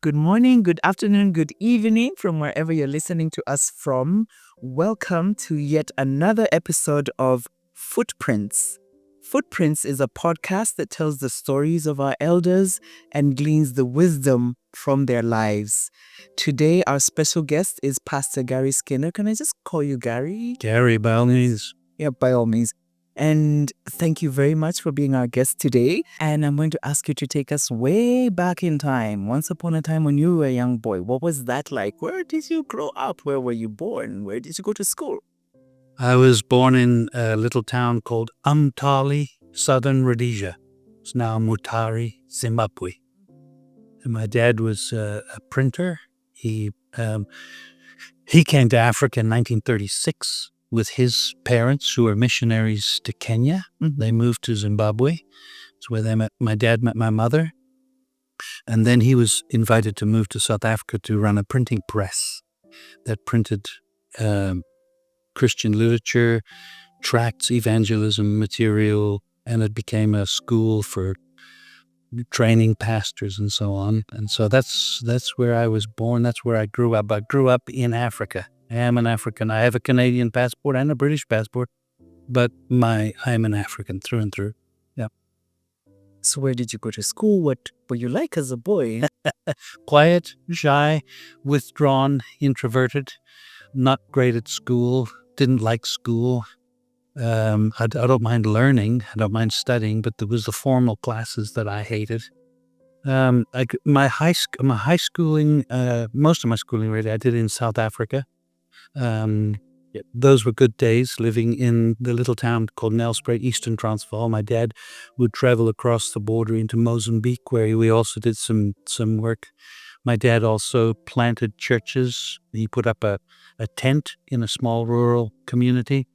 Good morning, good afternoon, good evening from wherever you're listening to us from. Welcome to yet another episode of Footprints. Footprints is a podcast that tells the stories of our elders and gleans the wisdom from their lives. Today, our special guest is Pastor Gary Skinner. Can I just call you Gary? Gary, by all means. Yeah, by all means. And thank you very much for being our guest today. And I'm going to ask you to take us way back in time. Once upon a time when you were a young boy, what was that like? Where did you grow up? Where were you born? Where did you go to school? I was born in a little town called Umtali, southern Rhodesia. It's now Mutare, Zimbabwe. And my dad was a printer. He came to Africa in 1936 with his parents, who were missionaries to Kenya. Mm-hmm. They moved to Zimbabwe. It's where my dad met my mother. And then he was invited to move to South Africa to run a printing press that printed Christian literature, tracts, evangelism material, and it became a school for training pastors and so on. And so that's where I was born. That's where I grew up. I grew up in Africa. I am an African. I have a Canadian passport and a British passport, but I am an African through and through. Yeah. So where did you go to school? What were you like as a boy? Quiet, shy, withdrawn, introverted, not great at school, didn't like school. I don't mind learning. I don't mind studying, but there was the formal classes that I hated. My high schooling, most of my schooling really, I did in South Africa. Those were good days living in the little town called Nelspruit, Eastern Transvaal. My dad would travel across the border into Mozambique, where we also did some work. My dad also planted churches. He put up a tent in a small rural community,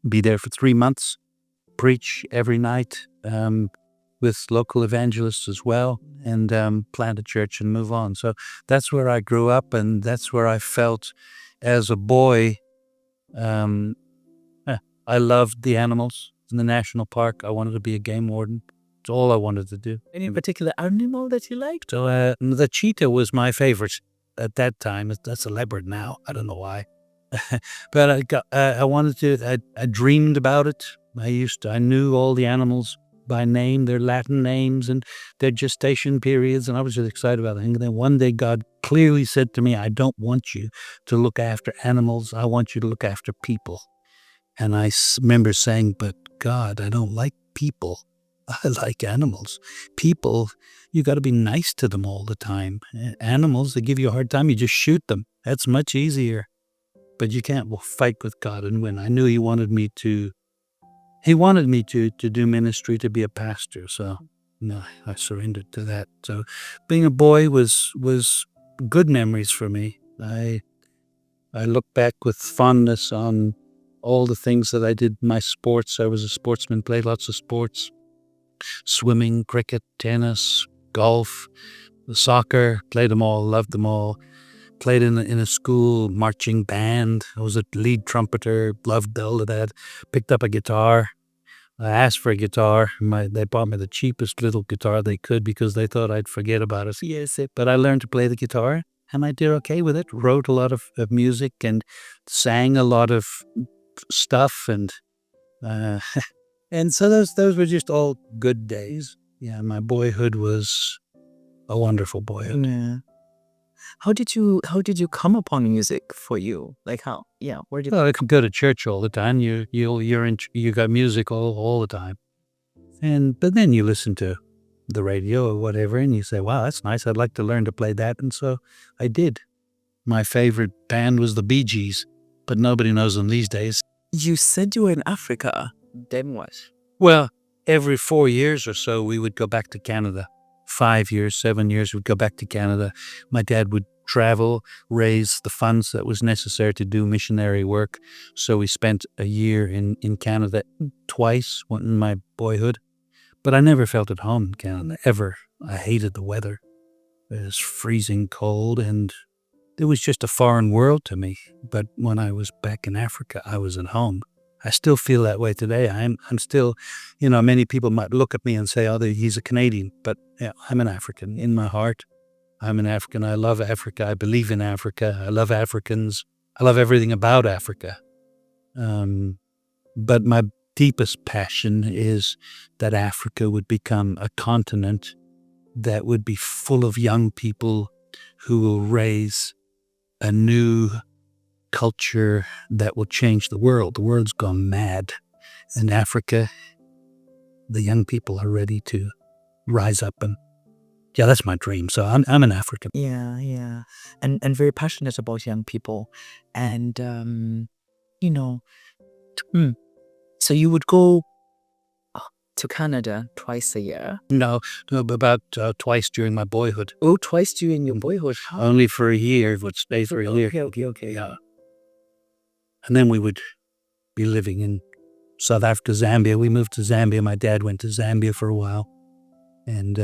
be there for 3 months, preach every night with local evangelists as well, and plant a church and move on. So that's where I grew up, and that's where I felt as a boy. I loved the animals in the national park. I wanted to be a game warden. It's all I wanted to do. Any particular animal that you liked? So the cheetah was my favorite at that time. That's a leopard now. I don't know why. But I dreamed about it. I knew all the animals by name, their Latin names and their gestation periods, and I was just excited about it. And then one day God clearly said to me, I don't want you to look after animals. I want you to look after people. And I remember saying, but God, I don't like people. I like animals. People, you got to be nice to them all the time. Animals, they give you a hard time, you just shoot them. That's much easier. But you can't fight with God and win. I knew He wanted me to do ministry, to be a pastor. So no, I surrendered to that. So being a boy was good memories for me. I look back with fondness on all the things that I did in my sports. I was a sportsman, played lots of sports, swimming, cricket, tennis, golf, soccer, played them all, loved them all. Played in a school marching band. I was a lead trumpeter, loved all of that. Picked up a guitar. I asked for a guitar. They bought me the cheapest little guitar they could because they thought I'd forget about it. Yes. But I learned to play the guitar, and I did okay with it. Wrote a lot of music and sang a lot of stuff. And and so those were just all good days. Yeah, my boyhood was a wonderful boyhood. Yeah. How did you come upon music for you? Like how? Yeah, where did? Well, if you go to church all the time, you got music all the time, but then you listen to the radio or whatever, and you say, "Wow, that's nice. I'd like to learn to play that." And so I did. My favorite band was the Bee Gees, but nobody knows them these days. You said you were in Africa. Then what? Well, every 4 years or so, we would go back to Canada. 5 years, 7 years, we'd go back to Canada. My dad would travel, raise the funds that was necessary to do missionary work. So we spent a year in Canada twice in my boyhood. But I never felt at home in Canada, ever. I hated the weather. It was freezing cold, and it was just a foreign world to me. But when I was back in Africa, I was at home. I still feel that way today. I'm still, many people might look at me and say, oh, he's a Canadian, but I'm an African in my heart. I'm an African. I love Africa. I believe in Africa. I love Africans. I love everything about Africa. But my deepest passion is that Africa would become a continent that would be full of young people who will raise a new culture that will change the world. The world's gone mad. In Africa, the young people are ready to rise up, and that's my dream. So I'm an African. Yeah. And very passionate about young people. And, so you would go to Canada twice a year? No, about twice during my boyhood. Oh, twice during your boyhood. Only for a year, would stay for a year. Okay. Yeah. And then we would be living in South Africa, Zambia. We moved to Zambia. My dad went to Zambia for a while. And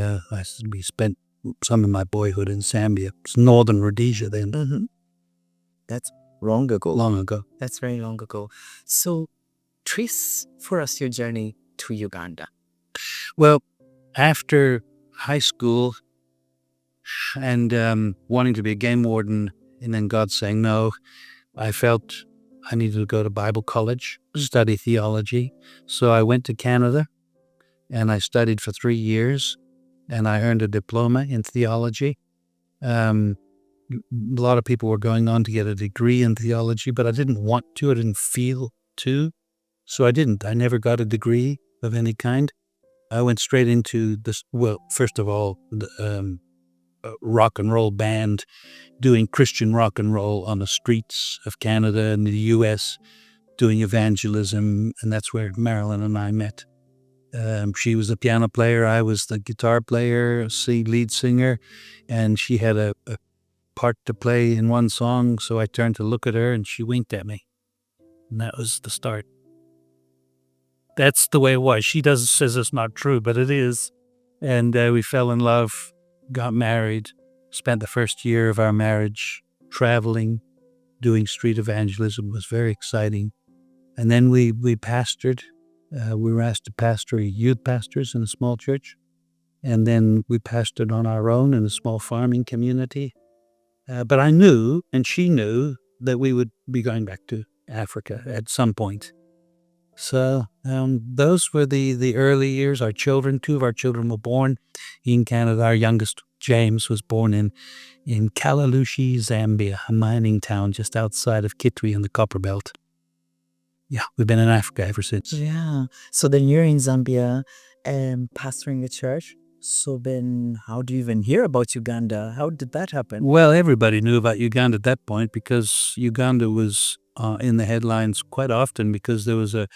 we spent some of my boyhood in Zambia. It's northern Rhodesia then. Mm-hmm. That's long ago. Long ago. That's very long ago. So trace for us your journey to Uganda. Well, after high school and wanting to be a game warden, and then God saying no, I felt I needed to go to Bible college, study theology. So I went to Canada and I studied for 3 years and I earned a diploma in theology. A lot of people were going on to get a degree in theology, but I didn't want to. I didn't feel to. So I didn't. I never got a degree of any kind. I went straight into this, first of all, the rock and roll band, doing Christian rock and roll on the streets of Canada and the U.S., doing evangelism, and that's where Marilyn and I met. She was a piano player, I was the guitar player, lead singer, and she had a part to play in one song, so I turned to look at her and she winked at me. And that was the start. That's the way it was. She says it's not true, but it is. And we fell in love, got married, spent the first year of our marriage traveling, doing street evangelism. It was very exciting. And then we pastored. We were asked to pastor youth pastors in a small church. And then we pastored on our own in a small farming community. But I knew, and she knew, that we would be going back to Africa at some point. So those were the early years. Our children, 2 of our children were born in Canada. Our youngest, James, was born in Kalalushi, Zambia, a mining town just outside of Kitwe in the Copper Belt. Yeah, we've been in Africa ever since. Yeah. So then you're in Zambia and pastoring a church. So then how do you even hear about Uganda? How did that happen? Well, everybody knew about Uganda at that point because Uganda was in the headlines quite often because there was a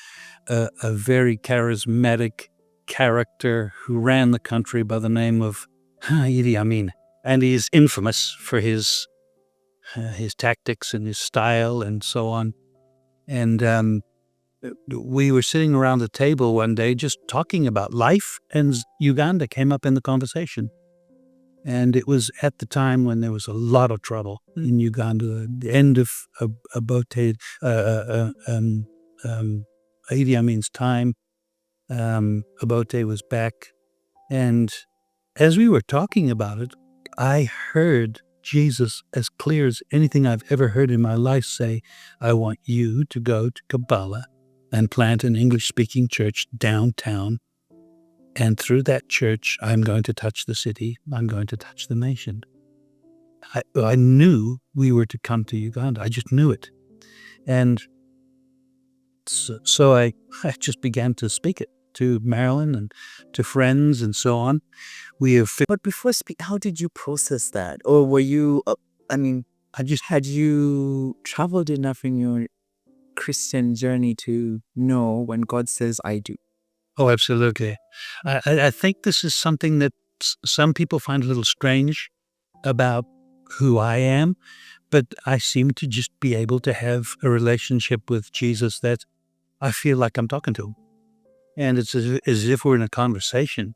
very charismatic character who ran the country by the name of Idi Amin. And he's infamous for his tactics and his style and so on. And we were sitting around the table one day just talking about life, and Uganda came up in the conversation. And it was at the time when there was a lot of trouble in Uganda, the end of Idi Amin's time. Obote was back. And as we were talking about it, I heard Jesus as clear as anything I've ever heard in my life say, I want you to go to Kampala and plant an English-speaking church downtown. And through that church, I'm going to touch the city. I'm going to touch the nation. I knew we were to come to Uganda. I just knew it. And so I just began to speak it to Marilyn and to friends and so on. But before how did you process that? Or were you, had you traveled enough in your Christian journey to know when God says, I do? Oh, absolutely. I think this is something that some people find a little strange about who I am, but I seem to just be able to have a relationship with Jesus that I feel like I'm talking to him. And it's as if we're in a conversation.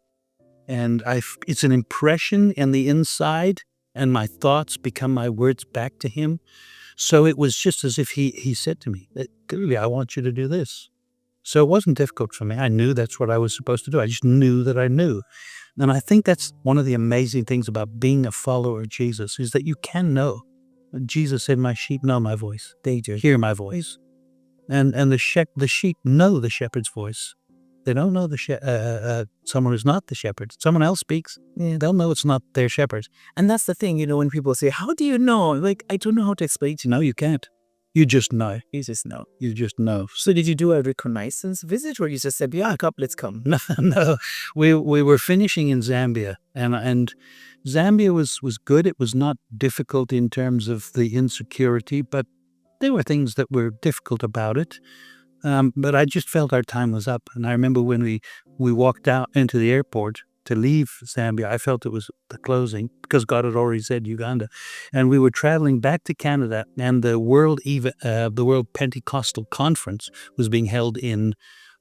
And it's an impression in the inside, and my thoughts become my words back to him. So it was just as if he said to me, clearly, I want you to do this. So it wasn't difficult for me. I knew that's what I was supposed to do. I just knew that I knew. And I think that's one of the amazing things about being a follower of Jesus, is that you can know. Jesus said, "My sheep know my voice. They do hear my voice." And the sheep know the shepherd's voice. They don't know someone who's not the shepherd. Someone else speaks. Yeah, they'll know it's not their shepherd. And that's the thing, when people say, how do you know? Like, I don't know how to explain to you. No, you can't. You just know. You just know. You just know. So did you do a reconnaissance visit, or you just said, yeah, let's come? No. We were finishing in Zambia, and Zambia was good. It was not difficult in terms of the insecurity, but there were things that were difficult about it. But I just felt our time was up. And I remember when we walked out into the airport to leave Zambia, I felt it was the closing, because God had already said Uganda. And we were traveling back to Canada, and the World Pentecostal Conference was being held in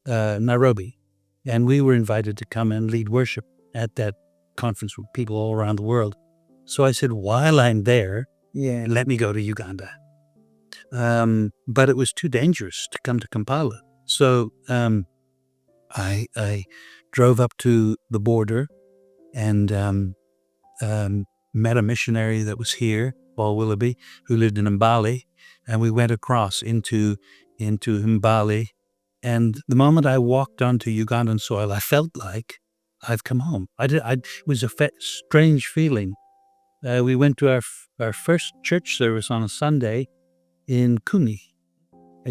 Nairobi. And we were invited to come and lead worship at that conference with people all around the world. So I said, while I'm there, let me go to Uganda. But it was too dangerous to come to Kampala. So I drove up to the border and met a missionary that was here, Paul Willoughby, who lived in Mbale, and we went across into Mbale. And the moment I walked onto Ugandan soil, I felt like I've come home. It was a strange feeling. We went to our first church service on a Sunday in Kuni,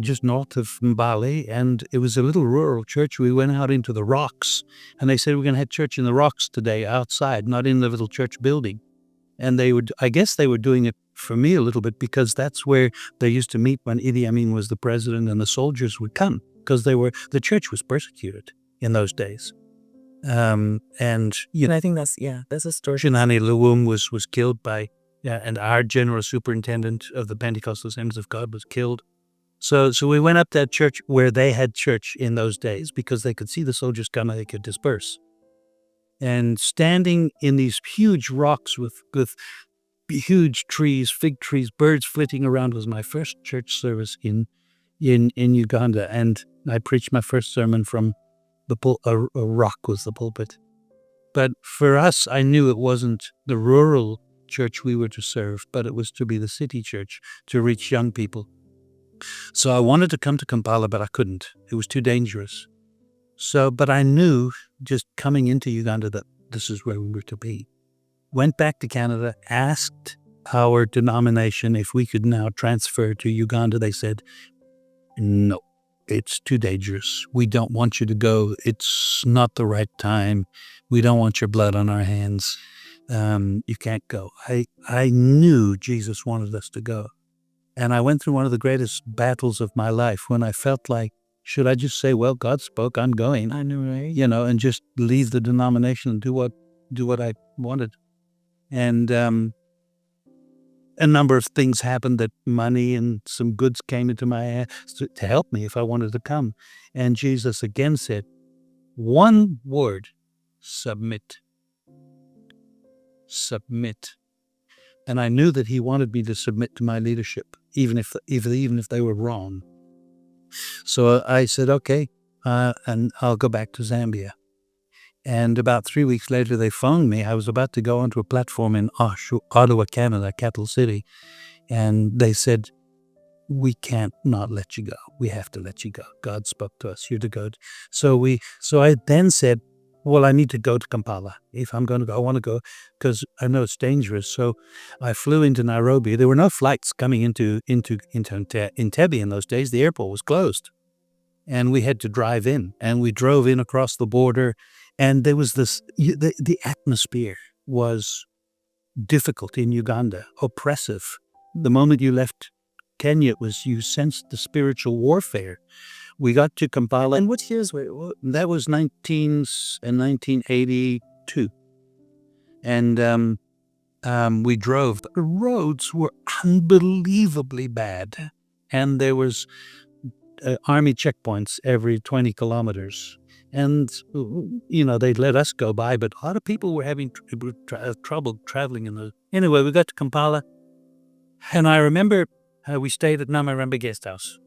just north of Mbale, and it was a little rural church. We went out into the rocks, and they said, we're going to have church in the rocks today, outside, not in the little church building. And I guess they were doing it for me a little bit, because that's where they used to meet when Idi Amin was the president, and the soldiers would come, because the church was persecuted in those days. And I think that's a story. Shinani Luwum was killed and our general superintendent of the Pentecostal Assemblies of God was killed. So we went up that church where they had church in those days, because they could see the soldiers coming, they could disperse. And standing in these huge rocks with huge trees, fig trees, birds flitting around, was my first church service in Uganda. And I preached my first sermon from a rock was the pulpit. But for us, I knew it wasn't the rural church we were to serve, but it was to be the city church, to reach young people. So I wanted to come to Kampala, but I couldn't. It was too dangerous. But I knew just coming into Uganda that this is where we were to be. Went back to Canada, asked our denomination if we could now transfer to Uganda. They said, no, it's too dangerous. We don't want you to go. It's not the right time. We don't want your blood on our hands. You can't go. I knew Jesus wanted us to go. And I went through one of the greatest battles of my life when I felt like, should I just say, well, God spoke, I'm going. I know, right? And just leave the denomination and do what I wanted. And a number of things happened, that money and some goods came into my hands to help me if I wanted to come. And Jesus again said, one word, submit. Submit. And I knew that he wanted me to submit to my leadership, even if they were wrong. So I said, okay, and I'll go back to Zambia. And about 3 weeks later, they phoned me. I was about to go onto a platform in Ottawa, Canada, capital city. And they said, we can't not let you go. We have to let you go. God spoke to us. You're to go. So I then said, well, I need to go to Kampala. If I'm going to go, I want to go because I know it's dangerous. So I flew into Nairobi. There were no flights coming into Entebbe in those days. The airport was closed. And we had to drive in. And we drove in across the border. And there was the atmosphere was difficult in Uganda, oppressive. The moment you left Kenya, you sensed the spiritual warfare. We got to Kampala. And what years were it? That was 1982. And we drove. The roads were unbelievably bad. And there was army checkpoints every 20 kilometers. And, they'd let us go by, but a lot of people were having trouble traveling in those. Anyway, we got to Kampala. And I remember we stayed at Namirembe Guest House.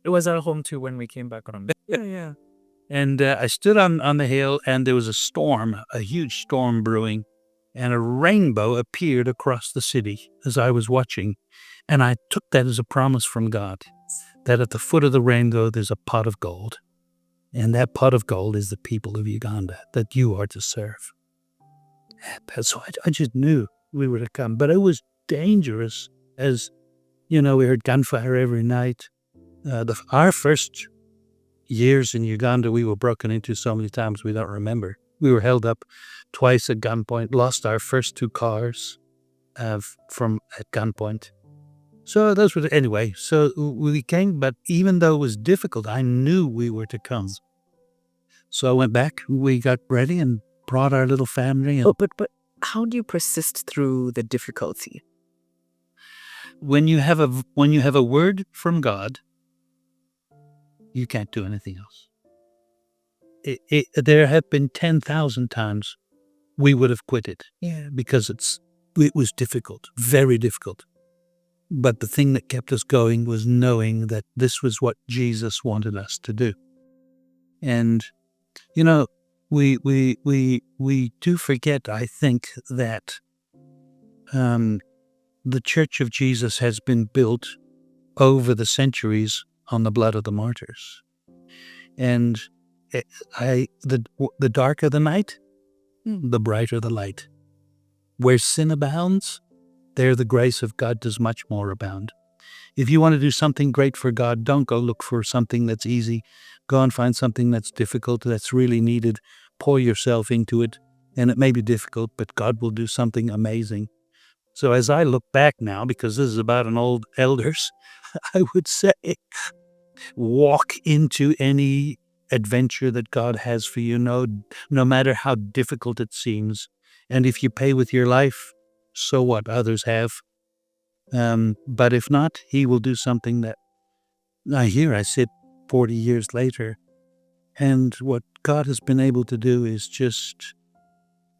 It was our home too when we came back on. Yeah. And I stood on the hill, and there was a storm, a huge storm brewing, and a rainbow appeared across the city as I was watching. And I took that as a promise from God, that at the foot of the rainbow there's a pot of gold. And that pot of gold is the people of Uganda that you are to serve. So I just knew we were to come. But it was dangerous, as, we heard gunfire every night. Our first years in Uganda, we were broken into so many times we don't remember. We were held up twice at gunpoint, lost our first 2 cars at gunpoint. So those were anyway. So we came, but even though it was difficult, I knew we were to come. So I went back. We got ready and brought our little family. And but how do you persist through the difficulty? when you have a word from God, you can't do anything else. There have been 10,000 times we would have quit it. Yeah. Because it was difficult, very difficult. But the thing that kept us going was knowing that this was what Jesus wanted us to do. And, we do forget, I think, that the Church of Jesus has been built over the centuries on the blood of the martyrs. And the darker the night, the brighter the light. Where sin abounds, there the grace of God does much more abound. If you want to do something great for God, don't go look for something that's easy. Go and find something that's difficult, that's really needed. Pour yourself into it, and it may be difficult, but God will do something amazing. So as I look back now, because this is about an old elders, I would say walk into any adventure that God has for you, no matter how difficult it seems. And if you pay with your life, so what? Others have. But if not, he will do something that I sit 40 years later, and what God has been able to do is just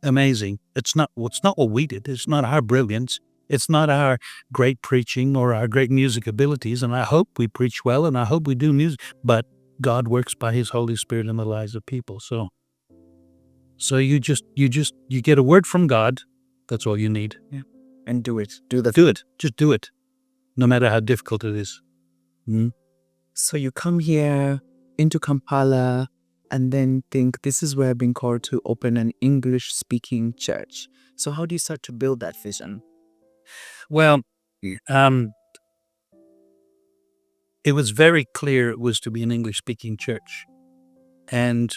amazing. It's not what we did. It's not our brilliance. It's not our great preaching or our great music abilities. And I hope we preach well, and I hope we do music, but God works by his Holy Spirit in the lives of people. So you get a word from God. That's all you need. Yeah. And do it. Do it. Just do it. No matter how difficult it is. So you come here into Kampala and then think, this is where I've been called to open an English-speaking church. So how do you start to build that vision? Well, it was very clear it was to be an English-speaking church. And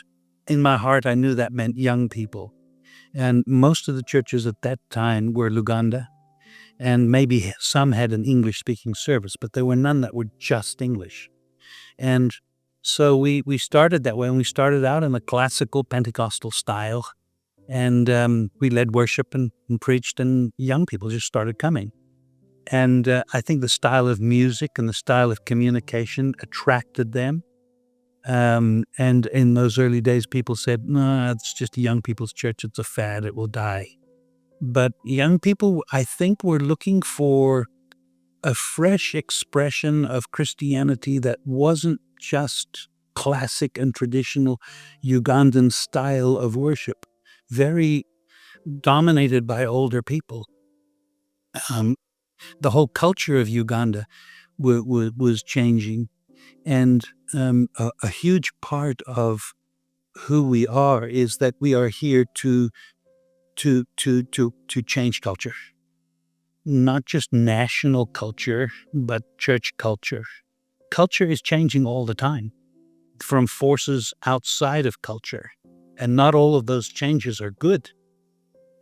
in my heart, I knew that meant young people. And most of the churches at that time were Luganda. And maybe some had an English-speaking service, but there were none that were just English. And so we started that way, and we started out in the classical Pentecostal style. And we led worship and preached, and young people just started coming. And I think the style of music and the style of communication attracted them. And in those early days, people said, no, it's just a young people's church. It's a fad. It will die. But young people, I think, were looking for a fresh expression of Christianity that wasn't just classic and traditional Ugandan style of worship, very dominated by older people. The whole culture of Uganda was changing, and a huge part of who we are is that we are here to change culture. Not just national culture, but church culture. Culture is changing all the time from forces outside of culture. And not all of those changes are good.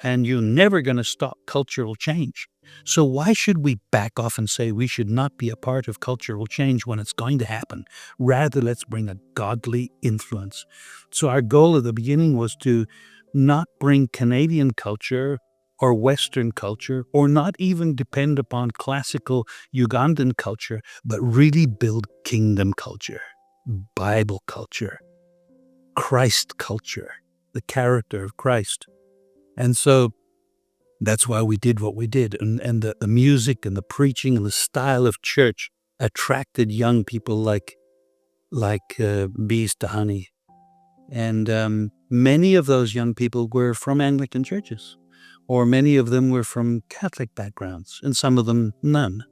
And you're never going to stop cultural change. So why should we back off and say we should not be a part of cultural change when it's going to happen? Rather, let's bring a godly influence. So our goal at the beginning was to not bring Canadian culture or Western culture, or not even depend upon classical Ugandan culture, but really build kingdom culture, Bible culture, Christ culture, the character of Christ. And so that's why we did what we did. And the music and the preaching and the style of church attracted young people like like bees to honey. And many of those young people were from Anglican churches, or many of them were from Catholic backgrounds, and some of them none.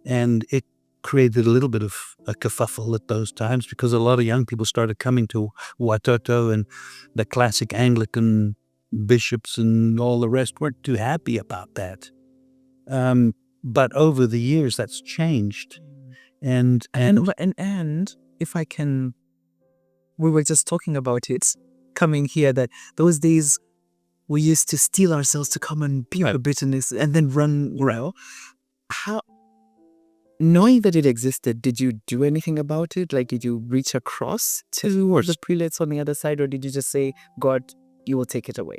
And it created a little bit of a kerfuffle at those times, because a lot of young people started coming to Watoto, and the classic Anglican bishops and all the rest weren't too happy about that. But over the years, that's changed. And if I can, we were just talking about it coming here, that those days we used to steel ourselves to come and be a bitterness and then run well. How, knowing that it existed, did you do anything about it? Like, did you reach across to the prelates on the other side, or did you just say, God, you will take it away?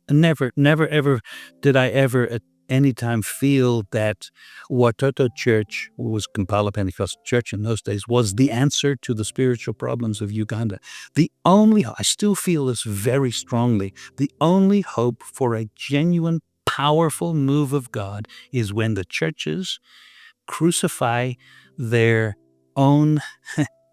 Never, ever did I ever at any time feel that Watoto Church, who was Kampala Pentecostal Church in those days, was the answer to the spiritual problems of Uganda. I still feel this very strongly, the only hope for a genuine, powerful move of God is when the churches crucify their own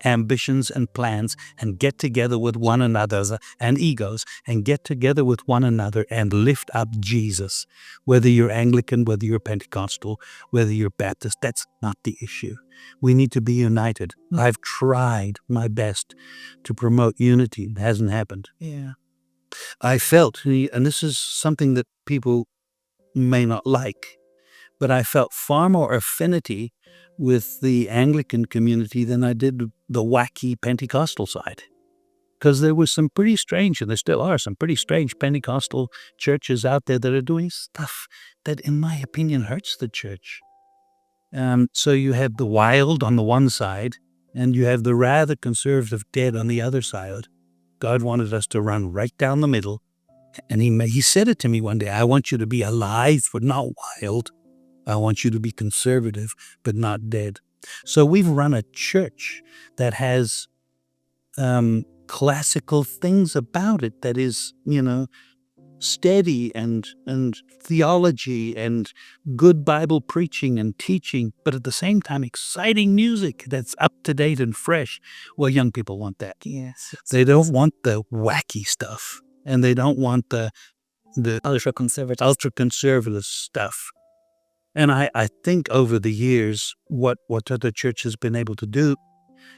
ambitions and plans and get together with one another and egos and get together with one another and lift up Jesus. Whether you're Anglican, whether you're Pentecostal, whether you're Baptist, that's not the issue. We need to be united. I've tried my best to promote unity. It hasn't happened. Yeah. I felt, and this is something that people may not like, but I felt far more affinity with the Anglican community than I did the wacky Pentecostal side. Because there was some pretty strange, and there still are some pretty strange Pentecostal churches out there that are doing stuff that, in my opinion, hurts the church. So you have the wild on the one side, and you have the rather conservative dead on the other side. God wanted us to run right down the middle. And he said it to me one day, I want you to be alive, but not wild. I want you to be conservative, but not dead. So we've run a church that has classical things about it that is, steady and theology and good Bible preaching and teaching, but at the same time exciting music that's up to date and fresh. Well, young people want that. Yes. They don't want the wacky stuff, and they don't want the ultra-conservative stuff. And I think over the years, what the church has been able to do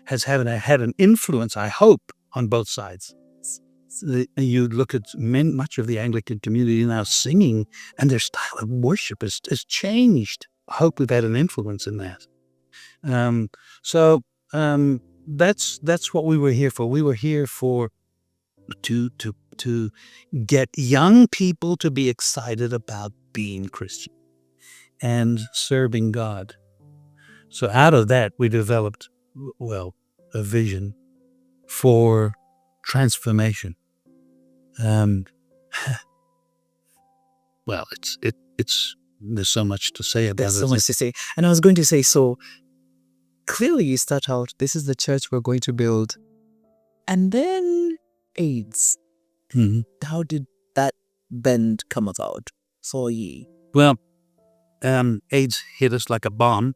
has had an influence, I hope, on both sides. You look at much of the Anglican community now singing, and their style of worship has changed. I hope we've had an influence in that. That's what we were here for. We were here for to get young people to be excited about being Christian and serving God. So out of that, we developed, a vision for transformation. There's so much to say about it. There's so much to say. And I was going to say, so clearly you start out, this is the church we're going to build. And then AIDS. Mm-hmm. How did that bend come about for ye? Well, AIDS hit us like a bomb,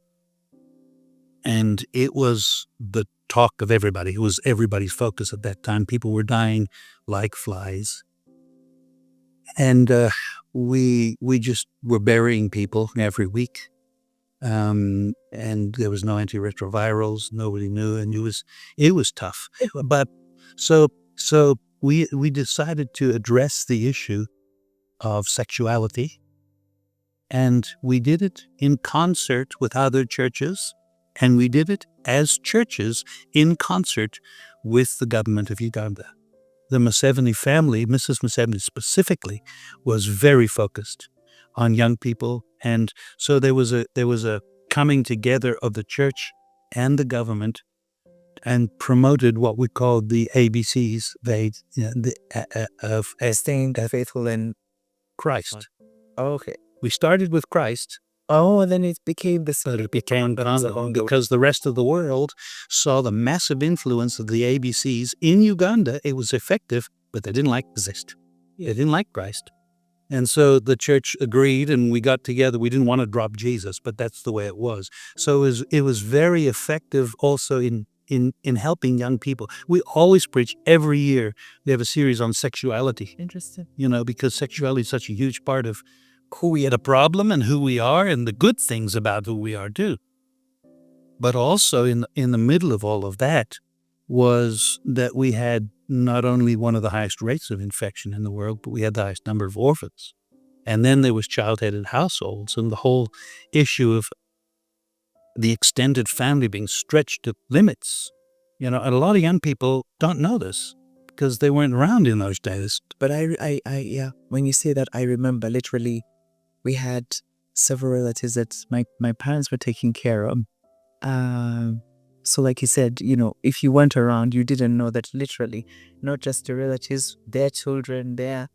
and it was the talk of everybody. It was everybody's focus at that time. People were dying like flies. And we just were burying people every week. And there was no antiretrovirals. Nobody knew, and it was tough. But so we decided to address the issue of sexuality, and we did it in concert with other churches, and we did it as churches in concert with the government of Uganda. The Museveni family, Mrs. Museveni specifically, was very focused on young people, and so there was a coming together of the church and the government, and promoted what we called the ABCs, of Staying faithful in Christ. Oh, okay. We started with Christ. Oh, and then it became this. But it became because the rest of the world saw the massive influence of the ABCs in Uganda. It was effective, but they didn't like exist. They didn't like Christ. And so the church agreed, and we got together. We didn't want to drop Jesus, but that's the way it was. So it was very effective also in in helping young people. We always preach every year. We have a series on sexuality. Interesting. Because sexuality is such a huge part of who we had a problem and who we are and the good things about who we are too. But also in the middle of all of that was that we had not only one of the highest rates of infection in the world, but we had the highest number of orphans. And then there was child-headed households and the whole issue of the extended family being stretched to limits. And a lot of young people don't know this because they weren't around in those days. But yeah, when you say that, I remember literally we had several relatives that my parents were taking care of. So like you said, if you weren't around, you didn't know that literally, not just the relatives, their children, yeah.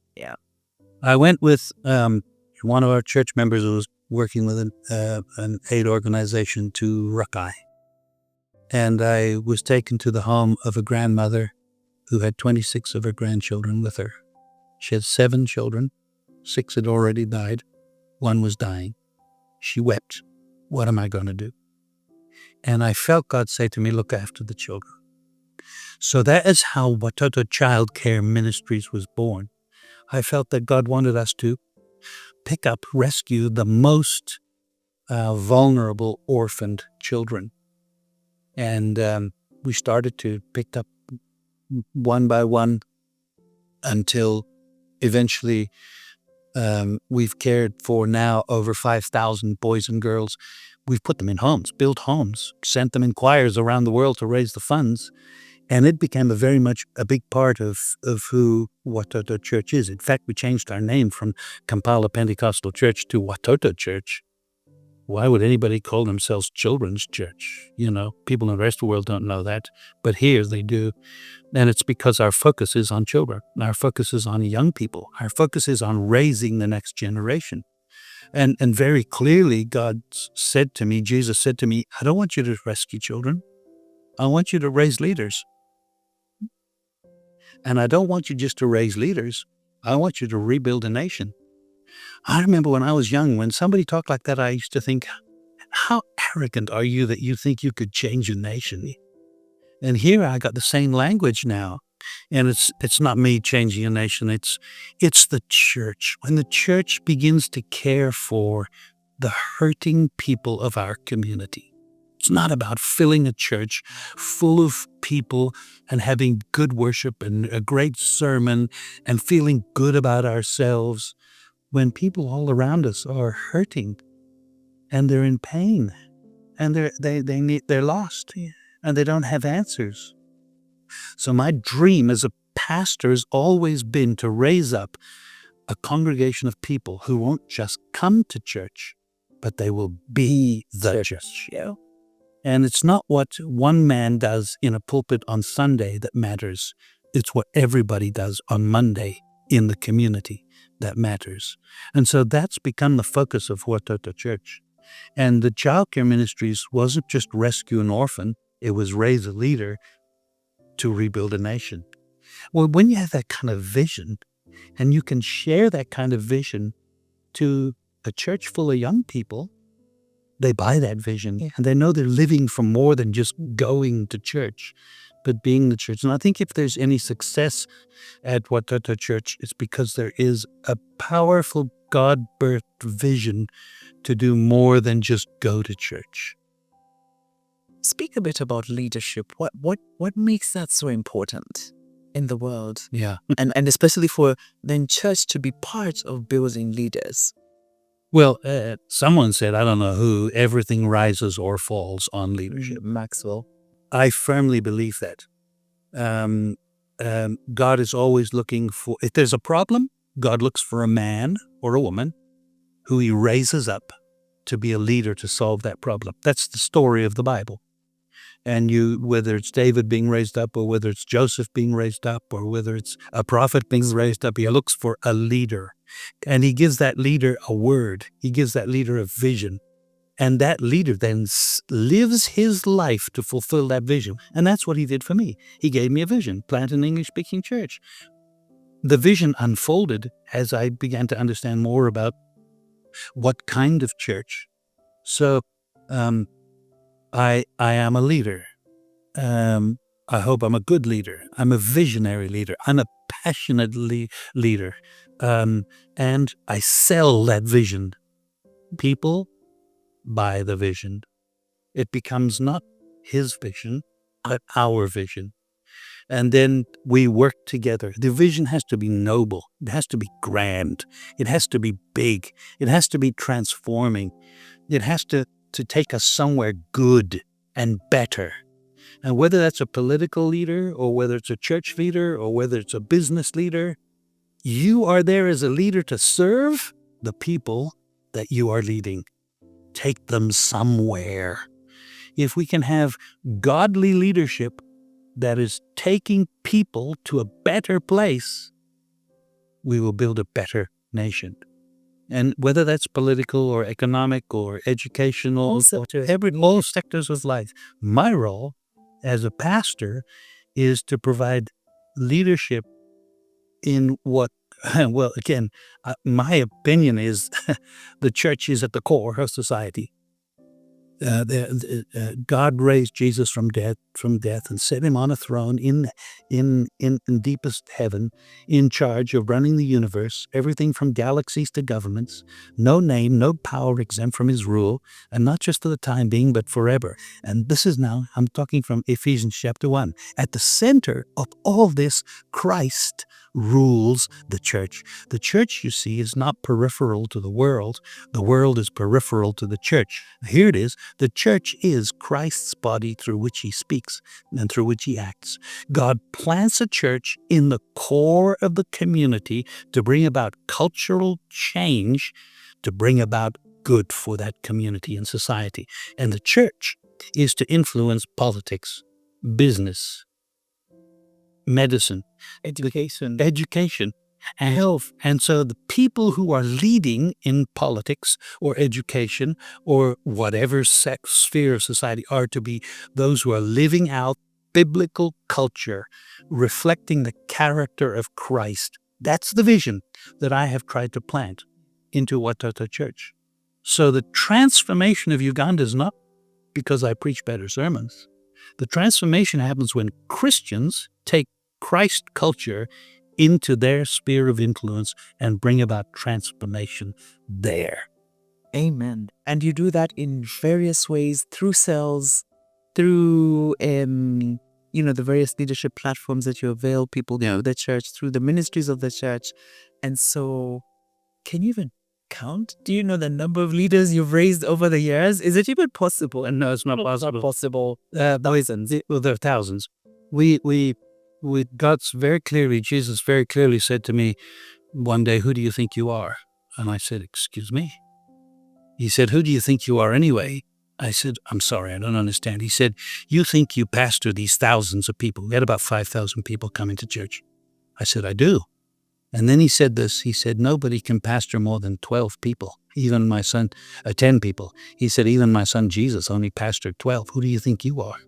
I went with one of our church members who was working with an aid organization to Rakai. And I was taken to the home of a grandmother who had 26 of her grandchildren with her. She had 7 children. 6 had already died. 1 was dying. She wept. What am I going to do? And I felt God say to me, look after the children. So that is how Watoto Child Care Ministries was born. I felt that God wanted us to pick up, rescue the most vulnerable orphaned children. And we started to pick up one by one until eventually we've cared for now over 5,000 boys and girls. We've put them in homes, built homes, sent them in choirs around the world to raise the funds. And it became very much a big part of who Watoto Church is. In fact, we changed our name from Kampala Pentecostal Church to Watoto Church. Why would anybody call themselves Children's Church? People in the rest of the world don't know that, but here they do. And it's because our focus is on children. Our focus is on young people. Our focus is on raising the next generation. And very clearly, God said to me, Jesus said to me, I don't want you to rescue children. I want you to raise leaders. And I don't want you just to raise leaders. I want you to rebuild a nation. I remember when I was young, when somebody talked like that, I used to think, how arrogant are you that you think you could change a nation? And here I got the same language now. And it's not me changing a nation. It's the church. When the church begins to care for the hurting people of our community. It's not about filling a church full of people and having good worship and a great sermon and feeling good about ourselves when people all around us are hurting and they're in pain and they're lost and they don't have answers. So my dream as a pastor has always been to raise up a congregation of people who won't just come to church, but they will be the church. Yeah. And it's not what one man does in a pulpit on Sunday that matters. It's what everybody does on Monday in the community that matters. And so that's become the focus of Watoto Church. And the child care ministries wasn't just rescue an orphan, it was raise a leader to rebuild a nation. Well, when you have that kind of vision, and you can share that kind of vision to a church full of young people, they buy that vision. Yeah. And they know they're living for more than just going to church, but being the church. And I think if there's any success at Watoto Church, it's because there is a powerful God-birthed vision to do more than just go to church. Speak a bit about leadership. What makes that so important in the world? Yeah. and especially for then church to be part of building leaders. Well, someone said, I don't know who, everything rises or falls on leadership. Maxwell. I firmly believe that. God is always looking for, if there's a problem, God looks for a man or a woman who he raises up to be a leader to solve that problem. That's the story of the Bible. And whether it's David being raised up or whether it's Joseph being raised up or whether it's a prophet being raised up, he looks for a leader. And he gives that leader a word. He gives that leader a vision. And that leader then lives his life to fulfill that vision. And that's what he did for me. He gave me a vision, plant an English-speaking church. The vision unfolded as I began to understand more about what kind of church. So I am a leader. I hope I'm a good leader. I'm a visionary leader. I'm a passionate leader. And I sell that vision. People buy the vision. It becomes not his vision, but our vision. And then we work together. The vision has to be noble. It has to be grand. It has to be big. It has to be transforming. It has to take us somewhere good and better. And whether that's a political leader or whether it's a church leader or whether it's a business leader, you are there as a leader to serve the people that you are leading. Take them somewhere. If we can have godly leadership that is taking people to a better place, we will build a better nation. And whether that's political or economic or educational, all sectors of life, my role as a pastor is to provide leadership in what, well, again, my opinion is the church is at the core of society. God raised Jesus from death and set him on a throne in deepest heaven, in charge of running the universe, everything from galaxies to governments, no name, no power exempt from his rule, and not just for the time being, but forever. And this is now, I'm talking from Ephesians chapter 1. At the center of all this, Christ rules the church. The church, you see, is not peripheral to the world. The world is peripheral to the church. Here it is. The church is Christ's body through which he speaks and through which he acts. God plants a church in the core of the community to bring about cultural change, to bring about good for that community and society. And the church is to influence politics, business, medicine, education, and health. And so the people who are leading in politics or education or whatever sphere of society are to be those who are living out biblical culture, reflecting the character of Christ. That's the vision that I have tried to plant into Watoto Church. So the transformation of Uganda is not because I preach better sermons. The transformation happens when Christians take Christ culture into their sphere of influence and bring about transformation there. Amen. And you do that in various ways, through cells, through the various leadership platforms that you avail people to the church, through the ministries of the church. And so, can you even count? Do you know the number of leaders you've raised over the years? Is it even possible? And no, it's not possible. Thousands. Well, there are thousands. God's very clearly, Jesus very clearly said to me one day, "Who do you think you are?" And I said, "Excuse me?" He said, "Who do you think you are anyway?" I said, "I'm sorry, I don't understand." He said, "You think you pastor these thousands of people." We had about 5,000 people coming to church. I said, "I do." And then he said this, he said, "Nobody can pastor more than 12 people, even my son, 10 people." He said, "Even my son Jesus only pastored 12. Who do you think you are?"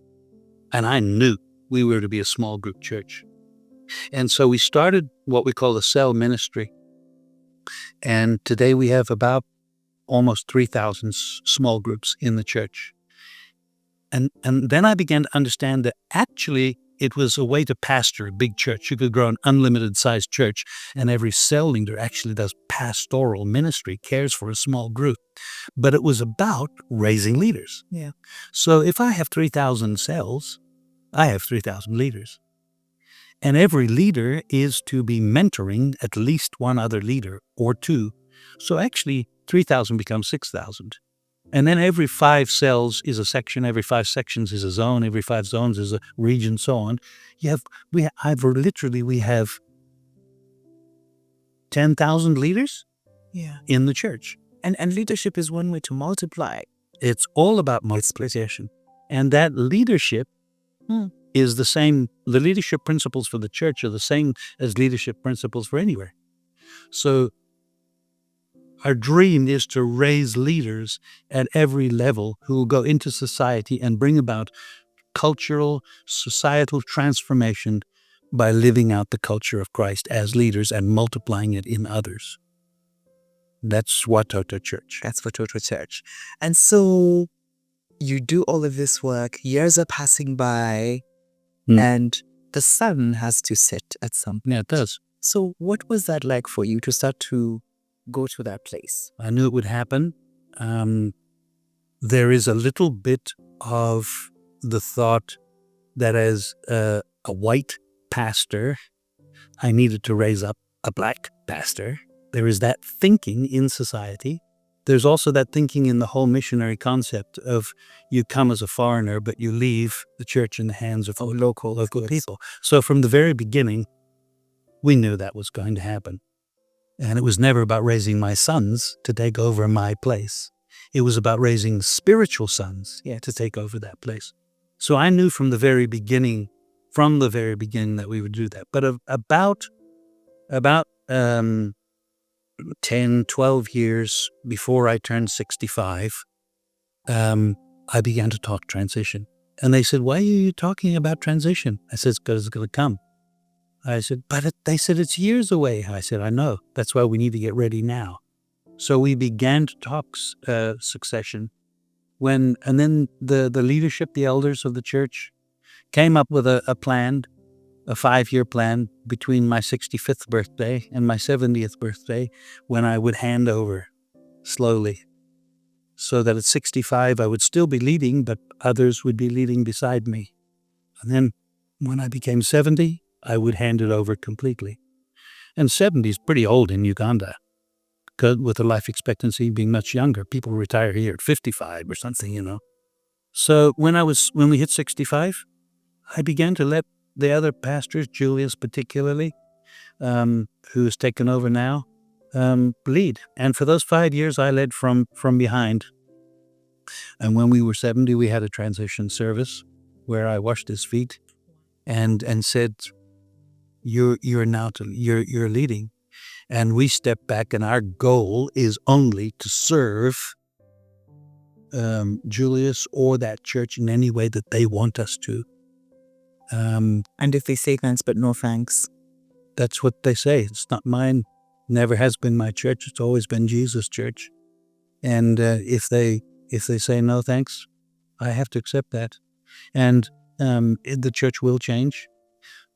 And I knew we were to be a small group church. And so we started what we call the cell ministry. And today we have about almost 3,000 small groups in the church. And then I began to understand that actually it was a way to pastor a big church. You could grow an unlimited sized church, and every cell leader actually does pastoral ministry, cares for a small group. But it was about raising leaders. Yeah. So if I have 3,000 cells, I have 3,000 leaders. And every leader is to be mentoring at least one other leader or two. So actually 3,000 becomes 6,000. And then every 5 cells is a section, every 5 sections is a zone, every 5 zones is a region, so on. We have 10,000 leaders in the church. And leadership is one way to multiply. It's all about multiplication. And that leadership is the same. The leadership principles for the church are the same as leadership principles for anywhere. So our dream is to raise leaders at every level who will go into society and bring about cultural, societal transformation by living out the culture of Christ as leaders and multiplying it in others. That's Watoto Church. That's Watoto Church. And so you do all of this work, years are passing by, Mm. and the sun has to set at some point. Yeah, it does. So what was that like for you to start to go to that place? I knew it would happen. There is a little bit of the thought that as a white pastor, I needed to raise up a black pastor. There is that thinking in society. There's also that thinking in the whole missionary concept of you come as a foreigner, but you leave the church in the hands of local people. So from the very beginning, we knew that was going to happen. And it was never about raising my sons to take over my place. It was about raising spiritual sons to take over that place. So I knew from the very beginning that we would do that. But about 10, 12 years before I turned 65, I began to talk transition. And they said, "Why are you talking about transition?" I said, "Because it's going to come." I said, they said, "It's years away." I said, "I know. That's why we need to get ready now." So we began to talk succession. And then the leadership, the elders of the church, came up with a plan, a 5-year plan between my 65th birthday and my 70th birthday, when I would hand over slowly, so that at 65 I would still be leading, but others would be leading beside me. And then when I became 70, I would hand it over completely. And 70 is pretty old in Uganda, with the life expectancy being much younger. People retire here at 55 or something, So when we hit 65, I began to let the other pastors, Julius particularly, who has taken over now, lead. And for those 5 years, I led from behind. And when we were 70, we had a transition service where I washed his feet and said, "You're leading." And we stepped back, and our goal is only to serve Julius or that church in any way that they want us to. And if they say thanks but no thanks? That's what they say. It's not mine. Never has been my church. It's always been Jesus' church. And if they say no thanks, I have to accept that. And the church will change,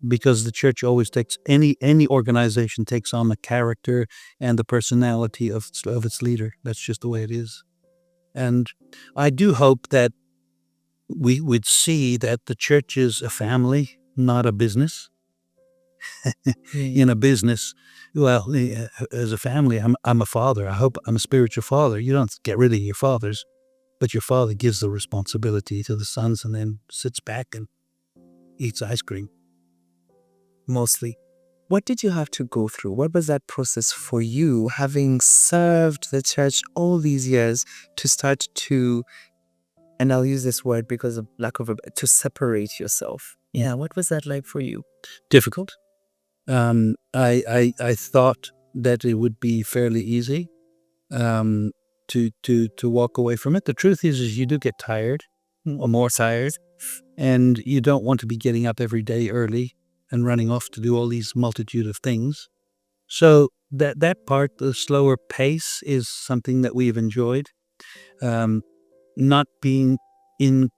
because the church always takes, any organization takes on the character and the personality of its leader. That's just the way it is. And I do hope that we would see that the church is a family, not a business. In a business, well, as a family, I'm a father. I hope I'm a spiritual father. You don't get rid of your fathers, but your father gives the responsibility to the sons and then sits back and eats ice cream. Mostly. What did you have to go through? What was that process for you, having served the church all these years, to start to, and I'll use this word because of lack of to separate yourself? Yeah, what was that like for you? Difficult. I thought that it would be fairly easy to walk away from it. The truth is you do get tired, or more tired, and you don't want to be getting up every day early and running off to do all these multitude of things. So that part, the slower pace, is something that we've enjoyed. Not being in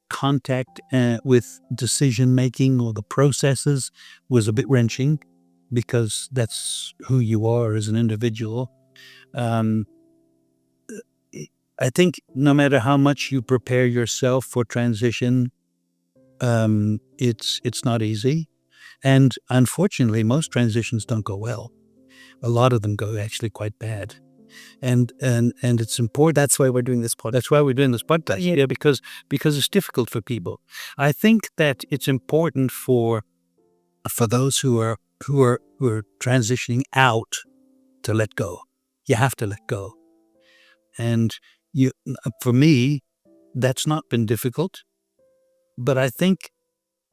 contact with decision making or the processes was a bit wrenching, because that's who you are as an individual. I think no matter how much you prepare yourself for transition, it's not easy. And unfortunately, most transitions don't go well. A lot of them go actually quite bad. And it's important. That's why we're doing this podcast. That's why we're doing this podcast. Yeah. Yeah, because it's difficult for people. I think that it's important for those who are transitioning out to let go. You have to let go. And for me, that's not been difficult. But I think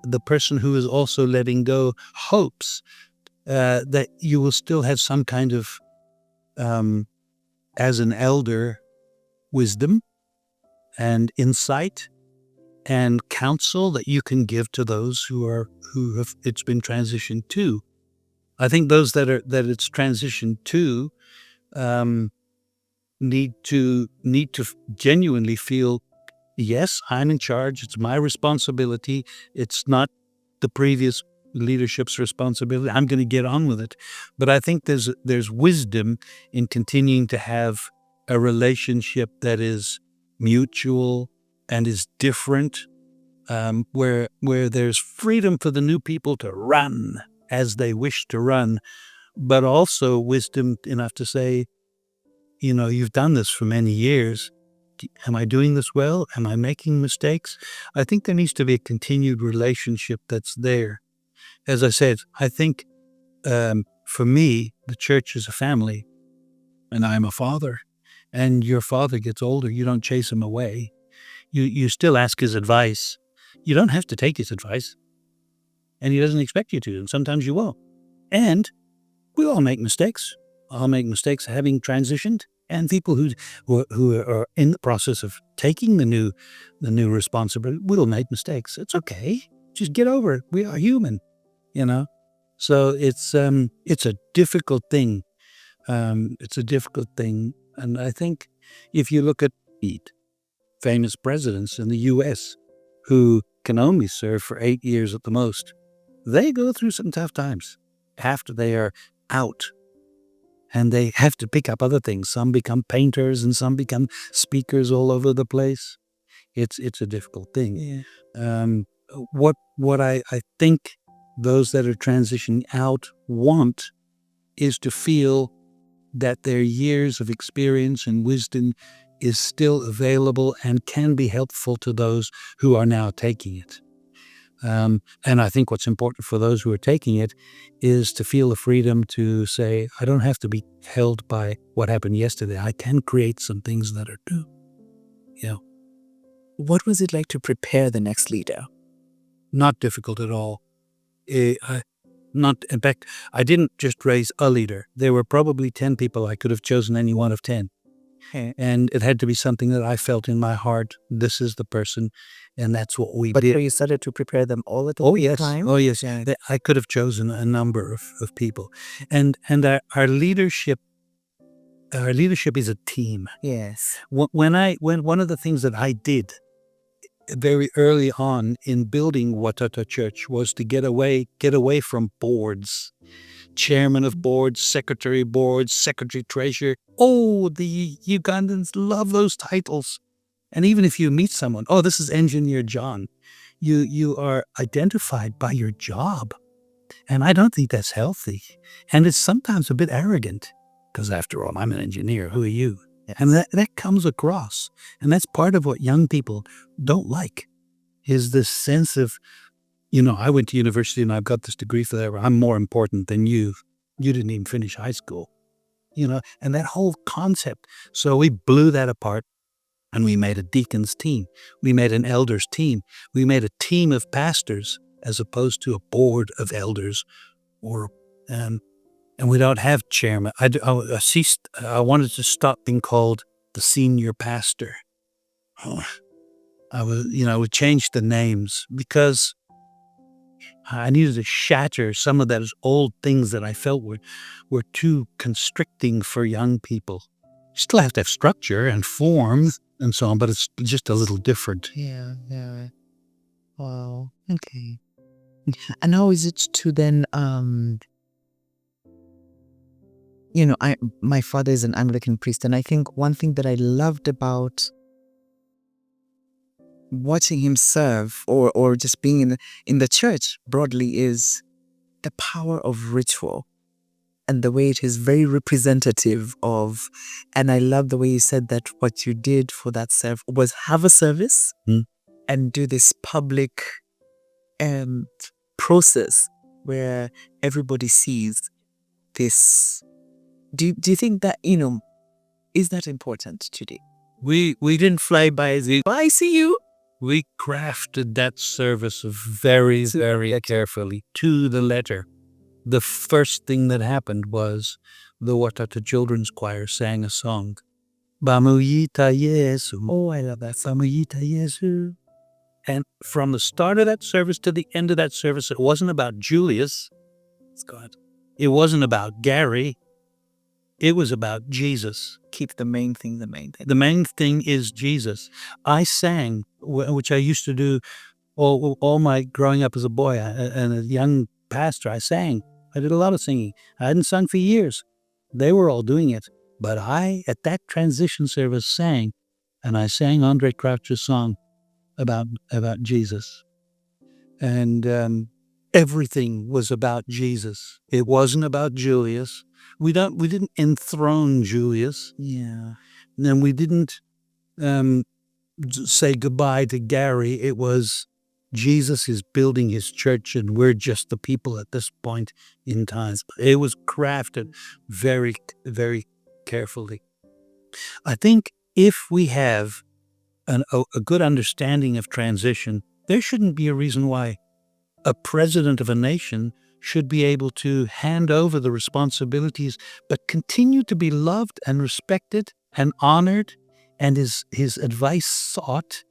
the person who is also letting go hopes that you will still have some kind of, as an elder, wisdom and insight and counsel that you can give to those who have it's been transitioned to. I think those that it's transitioned to need to genuinely feel Yes, I'm in charge. It's my responsibility. It's not the previous leadership's responsibility. I'm going to get on with it. But I think there's wisdom in continuing to have a relationship that is mutual and is different, where there's freedom for the new people to run as they wish to run, but also wisdom enough to say, you've done this for many years. Am I doing this well? Am I making mistakes? I think there needs to be a continued relationship that's there. As I said, I think for me, the church is a family, and I'm a father. And your father gets older, you don't chase him away. You still ask his advice. You don't have to take his advice, and he doesn't expect you to, and sometimes you will. And we all make mistakes. I'll make mistakes having transitioned, and people who are in the process of taking the new responsibility will make mistakes. It's okay. Just get over it. We are human, So it's a difficult thing. It's a difficult thing, and I think if you look at famous presidents in the U.S. who can only serve for 8 years at the most, they go through some tough times after they are out. And they have to pick up other things. Some become painters and some become speakers all over the place. It's a difficult thing. Yeah. What I think those that are transitioning out want is to feel that their years of experience and wisdom is still available and can be helpful to those who are now taking it. And I think what's important for those who are taking it is to feel the freedom to say, I don't have to be held by what happened yesterday. I can create some things that are new. What was it like to prepare the next leader? Not difficult at all. In fact, I didn't just raise a leader. There were probably 10 people. I could have chosen any one of 10. Okay. And it had to be something that I felt in my heart. This is the person, and that's what we But did. so you started to prepare them all at the same time? Oh, yes. Yeah. I could have chosen a number of people. And our leadership is a team. Yes. When one of the things that I did very early on in building Watata Church was to get away from boards. Chairman of boards, secretary boards, secretary treasurer. Oh, the Ugandans love those titles. And even if you meet someone, oh, this is Engineer John, you are identified by your job. And I don't think that's healthy. And it's sometimes a bit arrogant, because after all, I'm an engineer. Who are you? Yes. And that comes across. And that's part of what young people don't like, is this sense of, I went to university and I've got this degree for that. I'm more important than you. You didn't even finish high school, and that whole concept. So we blew that apart, and we made a deacons team. We made an elders team. We made a team of pastors as opposed to a board of elders, and we don't have chairman. I ceased. I wanted to stop being called the senior pastor. I would change the names because I needed to shatter some of those old things that I felt were too constricting for young people. You still have to have structure and form and so on, but it's just a little different. Yeah. Wow. Okay. And how is it to then, my father is an Anglican priest, and I think one thing that I loved about watching him serve or just being in the church broadly is the power of ritual and the way it is very representative of, and I love the way you said that what you did for that serve was have a service and do this public process where everybody sees this. Do you think that, is that important today? We didn't fly by the. I see you. We crafted that service very, very carefully to the letter. The first thing that happened was the Watata Children's Choir sang a song. Bamuyita Yesu. Oh, I love that. Bamuyita Yesu. And from the start of that service to the end of that service, it wasn't about Julius. It wasn't about Gary. It was about Jesus. Keep the main thing the main thing. The main thing is Jesus. I sang, which I used to do all my growing up as a boy and a young pastor. I sang. I did a lot of singing. I hadn't sung for years. They were all doing it. But I, at that transition service, sang. And I sang Andre Crouch's song about Jesus. And everything was about Jesus. It wasn't about Julius. We didn't enthrone Julius. Yeah. And we didn't say goodbye to Gary. It was Jesus is building his church and we're just the people at this point in time. It was crafted very, very carefully. I think if we have a good understanding of transition, there shouldn't be a reason why a president of a nation should be able to hand over the responsibilities, but continue to be loved and respected and honored and his advice sought.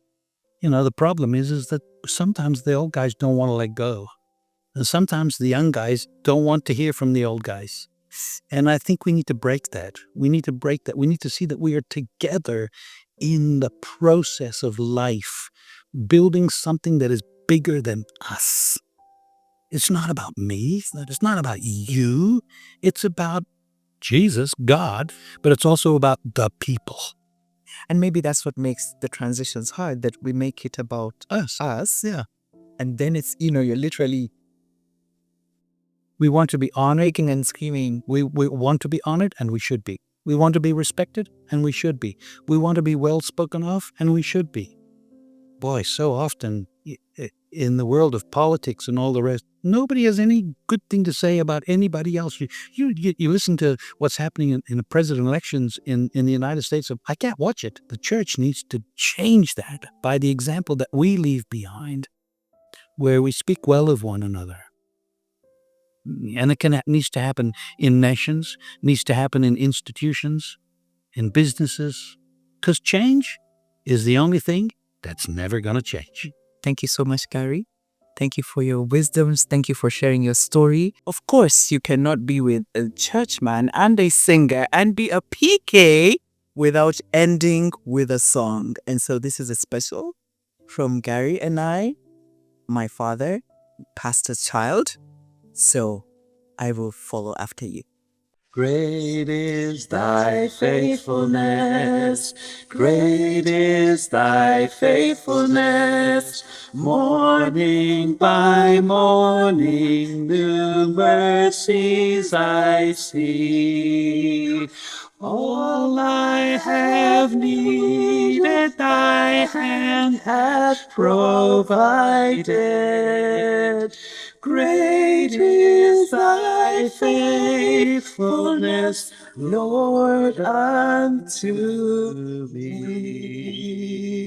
The problem is that sometimes the old guys don't want to let go. And sometimes the young guys don't want to hear from the old guys. And I think we need to break that. We need to see that we are together in the process of life, building something that is bigger than us. It's not about me. It's not about you. It's about Jesus, God, but it's also about the people. And maybe that's what makes the transitions hard, that we make it about us. Yeah. And then it's, you're literally... We want to be honored. Kicking and screaming. We want to be honored, and we should be. We want to be respected, and we should be. We want to be well spoken of, and we should be. Boy, so often in the world of politics and all the rest, nobody has any good thing to say about anybody else. You listen to what's happening in the president elections in the United States. I can't watch it. The church needs to change that by the example that we leave behind, where we speak well of one another. And it needs to happen in nations, needs to happen in institutions, in businesses, because change is the only thing that's never going to change. Thank you so much, Gary. Thank you for your wisdoms. Thank you for sharing your story. Of course, you cannot be with a churchman and a singer and be a PK without ending with a song. And so this is a special from Gary and I, my father, pastor's child. So I will follow after you. Great is thy faithfulness, great is thy faithfulness. Morning by morning, new mercies I see. All I have needed, thy hand hath provided. Great is thy faithfulness, Lord, unto me.